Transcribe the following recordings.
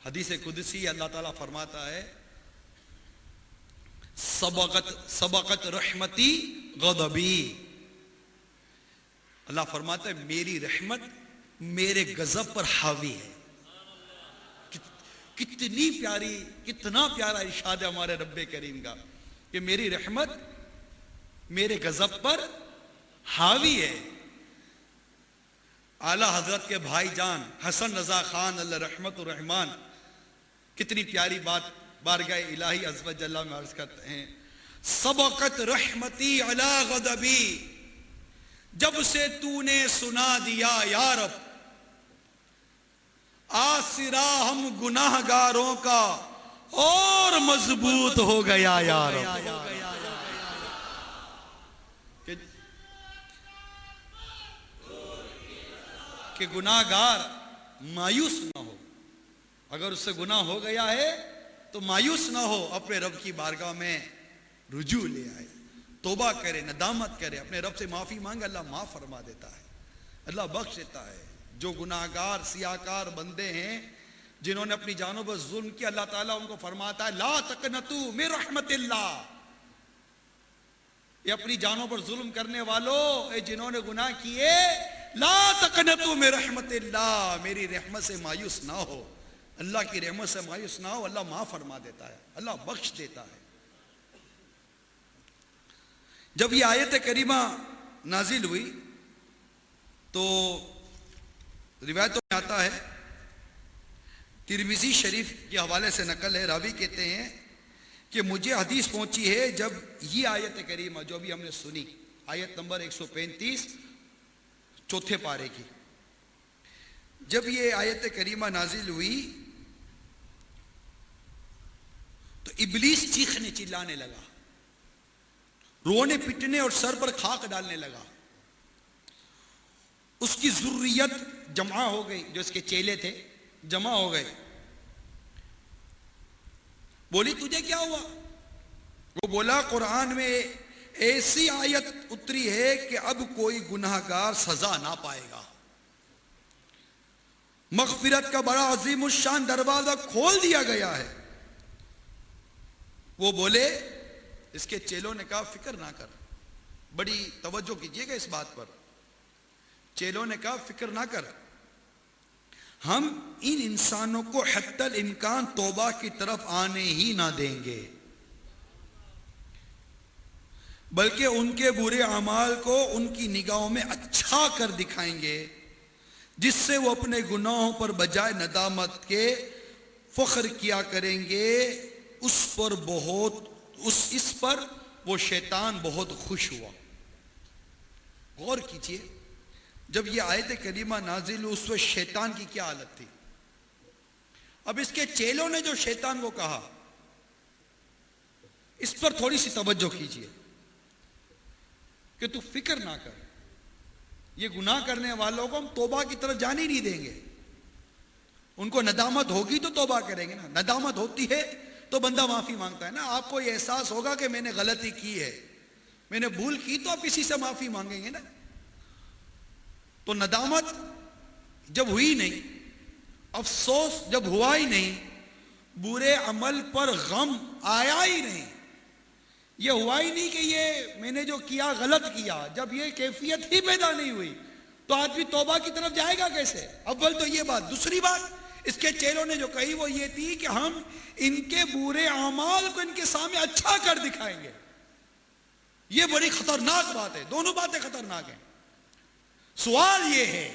حدیث قدسی اللہ تعالیٰ فرماتا ہے سبقت رحمتی غضبی، اللہ فرماتا ہے میری رحمت میرے غضب پر حاوی ہے۔ کتنی پیاری، کتنا پیارا ارشاد ہے ہمارے رب کریم کا کہ میری رحمت میرے غضب پر حاوی ہے۔ اعلیٰ حضرت کے بھائی جان حسن رضا خان اللہ رحمت الرحمان کتنی پیاری بات بارگاہ الہی عز و جل میں عرض کرتے ہیں، سبقت رحمتی علی غضبی، جب سے تو نے سنا دیا یا رب آسرا ہم گناہ گاروں کا اور مضبوط ہو گیا یا رب۔ کہ گناہ گار مایوس نہ ہو، اگر اس سے گناہ ہو گیا ہے تو مایوس نہ ہو، اپنے رب کی بارگاہ میں رجوع لے آئے، توبہ کرے، ندامت کرے، اپنے رب سے معافی مانگے، اللہ معاف فرما دیتا ہے، اللہ بخش دیتا ہے۔ جو گناہگار سیاہکار بندے ہیں جنہوں نے اپنی جانوں پر ظلم کیا، اللہ تعالیٰ ان کو فرماتا ہے لا تقنطوا من رحمت اللہ، یہ اپنی جانوں پر ظلم کرنے والوں، اے جنہوں نے گناہ کیے، لا تقنطوا من رحمت اللہ، میری رحمت سے مایوس نہ ہو، اللہ کی رحمت سے مایوس نہ ہو، اللہ معاف فرما دیتا ہے، اللہ بخش دیتا ہے۔ جب یہ آیت کریمہ نازل ہوئی تو روایتوں میں آتا ہے، ترمذی شریف کے حوالے سے نقل ہے، راوی کہتے ہیں کہ مجھے حدیث پہنچی ہے جب یہ آیت کریمہ جو ابھی ہم نے سنی، آیت نمبر 135 چوتھے پارے کی، جب یہ آیت کریمہ نازل ہوئی تو ابلیس چیخنے چلانے لگا، رونے پٹنے اور سر پر خاک ڈالنے لگا۔ اس کی ذریت جمع ہو گئی، جو اس کے چیلے تھے جمع ہو گئے، بولی تجھے کیا ہوا؟ وہ بولا قرآن میں ایسی آیت اتری ہے کہ اب کوئی گناہگار سزا نہ پائے گا، مغفرت کا بڑا عظیم الشان دروازہ کھول دیا گیا ہے۔ وہ بولے، اس کے چیلوں نے کہا فکر نہ کر، بڑی توجہ کیجئے گا اس بات پر، چیلوں نے کہا فکر نہ کر، ہم ان انسانوں کو حتی الامکان توبہ کی طرف آنے ہی نہ دیں گے، بلکہ ان کے برے اعمال کو ان کی نگاہوں میں اچھا کر دکھائیں گے، جس سے وہ اپنے گناہوں پر بجائے ندامت کے فخر کیا کریں گے۔ اس پر وہ شیطان بہت خوش ہوا۔ غور کیجئے، جب یہ آیت کریمہ نازل ہوئی اس وقت شیطان کی کیا حالت تھی؟ اب اس کے چیلوں نے جو شیطان کو کہا، اس پر تھوڑی سی توجہ کیجئے کہ تو فکر نہ کر، یہ گناہ کرنے والوں کو ہم توبہ کی طرف جانے نہیں دیں گے، ان کو ندامت ہوگی تو توبہ کریں گے نا، ندامت ہوتی ہے تو بندہ معافی مانگتا ہے نا۔ آپ کو یہ احساس ہوگا کہ میں نے غلطی کی ہے، میں نے بھول کی، تو آپ کسی سے معافی مانگیں گے نا۔ تو ندامت جب ہوئی نہیں، افسوس جب ہوا ہی نہیں، برے عمل پر غم آیا ہی نہیں، یہ ہوا ہی نہیں کہ یہ میں نے جو کیا غلط کیا، جب یہ کیفیت ہی پیدا نہیں ہوئی تو آدمی توبہ کی طرف جائے گا کیسے؟ اول تو یہ بات۔ دوسری بات اس کے چیلوں نے جو کہی وہ یہ تھی کہ ہم ان کے برے اعمال کو ان کے سامنے اچھا کر دکھائیں گے۔ یہ بڑی خطرناک بات ہے، دونوں باتیں خطرناک ہیں۔ سوال یہ ہے،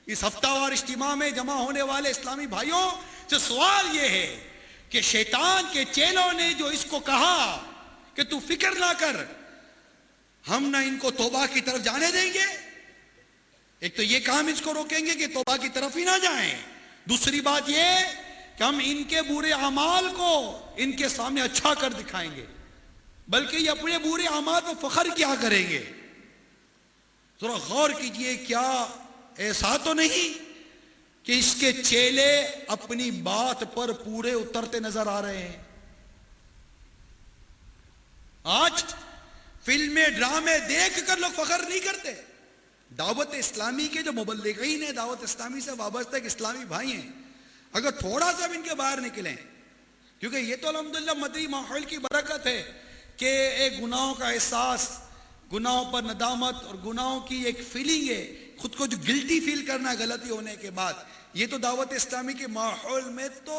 اس ہفتہ وار اجتماع میں جمع ہونے والے اسلامی بھائیوں سے سوال یہ ہے کہ شیطان کے چیلوں نے جو اس کو کہا کہ تو فکر نہ کر، ہم نہ ان کو توبہ کی طرف جانے دیں گے، ایک تو یہ کام اس کو روکیں گے کہ توبہ کی طرف ہی نہ جائیں، دوسری بات یہ کہ ہم ان کے برے اعمال کو ان کے سامنے اچھا کر دکھائیں گے، بلکہ یہ اپنے برے اعمال پر فخر کیا کریں گے۔ ذرا غور کیجئے، کیا ایسا تو نہیں کہ اس کے چیلے اپنی بات پر پورے اترتے نظر آ رہے ہیں؟ آج فلمیں ڈرامے دیکھ کر لوگ فخر نہیں کرتے۔ دعوت اسلامی کے جو مبلغین ہیں، دعوت اسلامی سے وابستہ ایک اسلامی بھائی ہیں، اگر تھوڑا سا بھی ان کے باہر نکلیں، کیونکہ یہ تو الحمدللہ مدری ماحول کی برکت ہے کہ ایک گناہوں کا احساس، گناہوں پر ندامت اور گناہوں کی ایک فیلنگ ہے، خود کو جو گلٹی فیل کرنا ہے غلطی ہونے کے بعد، یہ تو دعوت اسلامی کے ماحول میں تو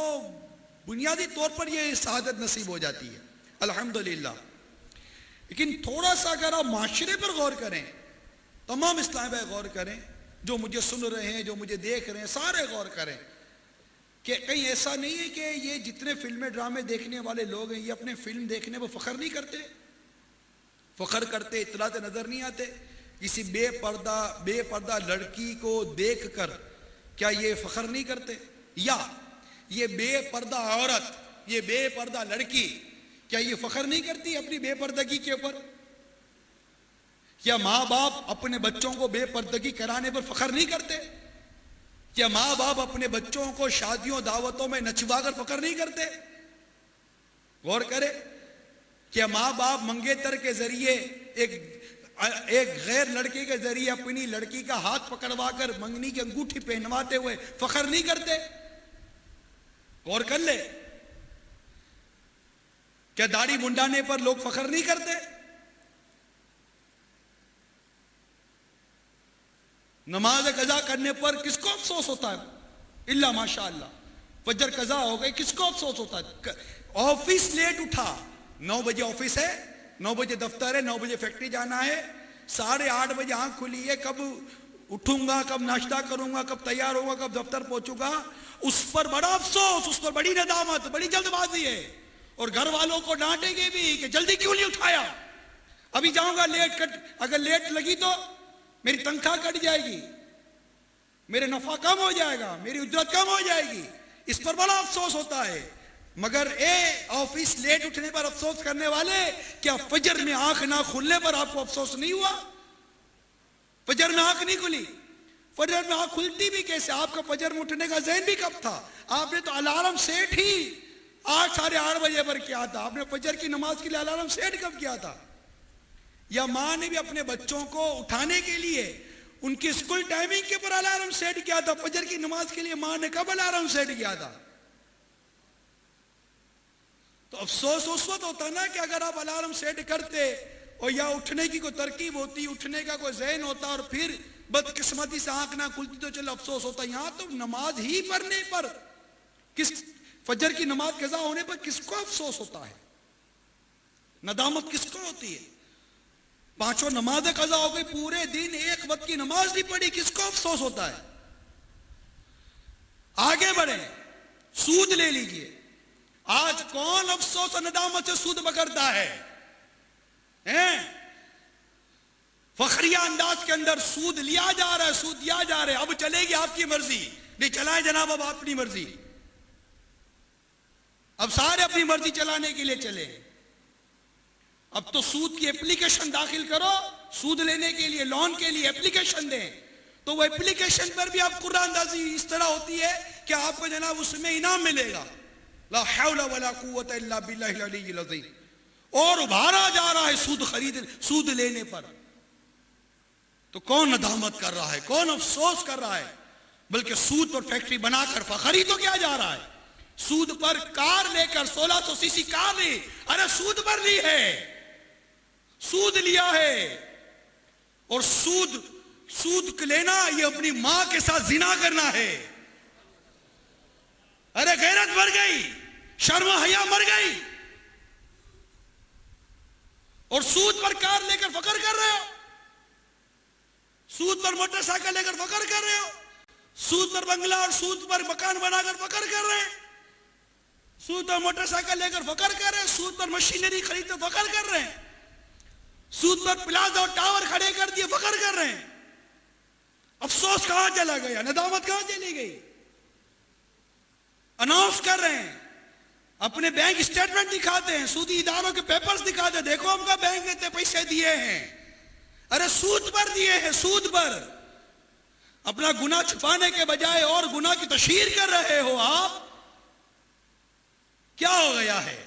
بنیادی طور پر یہ سعادت نصیب ہو جاتی ہے الحمدللہ۔ لیکن تھوڑا سا اگر آپ معاشرے پر غور کریں، تمام اسلامی بھائی غور کریں، جو مجھے سن رہے ہیں، جو مجھے دیکھ رہے ہیں، سارے غور کریں کہ کہیں ایسا نہیں ہے کہ یہ جتنے فلمیں ڈرامے دیکھنے والے لوگ ہیں یہ اپنے فلم دیکھنے پر فخر نہیں کرتے، فخر کرتے، اطلاعات نظر نہیں آتے؟ کسی بے پردہ لڑکی کو دیکھ کر کیا یہ فخر نہیں کرتے؟ یا یہ بے پردہ عورت، یہ بے پردہ لڑکی کیا یہ فخر نہیں کرتی اپنی بے پردگی کے اوپر؟ کیا ماں باپ اپنے بچوں کو بے پردگی کرانے پر فخر نہیں کرتے؟ کیا ماں باپ اپنے بچوں کو شادیوں دعوتوں میں نچوا کر فخر نہیں کرتے؟ غور کرے، کیا ماں باپ منگیتر کے ذریعے ایک غیر لڑکے کے ذریعے اپنی لڑکی کا ہاتھ پکڑوا کر منگنی کی انگوٹھی پہنواتے ہوئے فخر نہیں کرتے؟ غور کر لے، کیا داڑھی منڈانے پر لوگ فخر نہیں کرتے؟ نماز قضا کرنے پر کس کو افسوس ہوتا ہے؟ الا ماشاءاللہ، فجر قضا ہو گئی، کس کو افسوس ہوتا ہے؟ آفس لیٹ اٹھا، 9 بجے آفس ہے، 9 بجے دفتر ہے، 9 بجے فیکٹری جانا ہے، 8:30 بجے آنکھ کھلی ہے، کب اٹھوں گا، کب ناشتہ کروں گا، کب تیار ہوگا، کب دفتر پہنچوں گا، اس پر بڑا افسوس، اس پر بڑی ندامت، بڑی جلد بازی ہے، اور گھر والوں کو ڈانٹیں گے بھی کہ جلدی کیوں نہیں اٹھایا، ابھی جاؤں گا لیٹ، اگر لیٹ لگی تو میری تنخواہ کٹ جائے گی، میرے نفع کم ہو جائے گا، میری اجرت کم ہو جائے گی، اس پر بڑا افسوس ہوتا ہے۔ مگر آفس لیٹ اٹھنے پر افسوس کرنے والے، کیا فجر میں آنکھ نہ کھلنے پر آپ کو افسوس نہیں ہوا؟ فجر میں آنکھ نہیں کھلی، فجر میں آنکھ کھلتی بھی کیسے؟ آپ کا فجر میں اٹھنے کا ذہن بھی کب تھا؟ آپ نے تو الارم سیٹ ہی 8 ساڑھے 8 بجے پر کیا تھا، آپ نے فجر کی نماز کے لیے الارم سیٹ کب کیا تھا؟ یا ماں نے بھی اپنے بچوں کو اٹھانے کے لیے ان کی اسکول ٹائمنگ کے پر الارم سیٹ کیا تھا؟ فجر کی نماز کے لیے ماں نے کب الارم سیٹ کیا تھا؟ تو افسوس اس وقت ہوتا نا کہ اگر آپ الارم سیٹ کرتے اور یا اٹھنے کی کوئی ترکیب ہوتی، اٹھنے کا کوئی ذہن ہوتا، اور پھر بدقسمتی سے آنکھ نہ کھلتی تو چلو افسوس ہوتا۔ یہاں تو نماز ہی پڑھنے پر، فجر کی نماز قضا ہونے پر کس کو افسوس ہوتا ہے؟ ندامت کس کو ہوتی ہے؟ 5 نمازیں قضا ہو گئی، پورے دن ایک وقت کی نماز نہیں پڑھی، کس کو افسوس ہوتا ہے؟ آگے بڑھیں، سود لے لیجئے، آج کون افسوس اور ندامت سے سود پکڑتا ہے؟ فخریہ انداز کے اندر سود لیا جا رہا ہے، سود دیا جا رہا ہے، اب چلے گی آپ کی مرضی، نہیں چلائیں جناب، اب اپنی مرضی، اب سارے اپنی مرضی چلانے کے لیے چلے۔ اب تو سود کی اپلیکیشن داخل کرو، سود لینے کے لیے، لون کے لیے اپلیکیشن دیں، تو وہ اپلیکیشن پر بھی آپ قرآن اندازی اس طرح ہوتی ہے کہ آپ کو جناب اس میں انعام ملے گا، لا حول ولا قوت الا باللہ العلی العظیم، اور ابھارا جا رہا ہے سود لینے پر۔ تو کون ندامت کر رہا ہے، کون افسوس کر رہا ہے؟ بلکہ سود پر فیکٹری بنا کر فخر ہی تو کیا جا رہا ہے، سود پر کار لے کر 1600 سی سی کار لی، ارے سود پر لی ہے، سود لیا ہے، اور سود لینا یہ اپنی ماں کے ساتھ زنا کرنا ہے۔ ارے غیرت مر گئی، شرم و حیا مر گئی، اور سود پر کار لے کر فخر کر رہے ہو، سود پر موٹر سائیکل لے کر فخر کر رہے ہو، سود پر بنگلہ اور سود پر مکان بنا کر فخر کر رہے ہیں، سود پر موٹر سائیکل لے کر فخر کر رہے ہیں، سود پر مشینری خرید کر فخر کر رہے ہیں، سود پر پلازا اور ٹاور کھڑے کر دیے فخر کر رہے ہیں۔ افسوس کہاں چلا گیا، ندامت کہاں چلی گئی؟ اناؤنس کر رہے ہیں، اپنے بینک اسٹیٹمنٹ دکھاتے ہیں، سودی اداروں کے پیپرز دکھاتے ہیں، دیکھو ہم کا بینک نے اتنے پیسے دیے ہیں، ارے سود پر دیے ہیں، سود پر۔ اپنا گناہ چھپانے کے بجائے اور گناہ کی تشہیر کر رہے ہو آپ، کیا ہو گیا ہے؟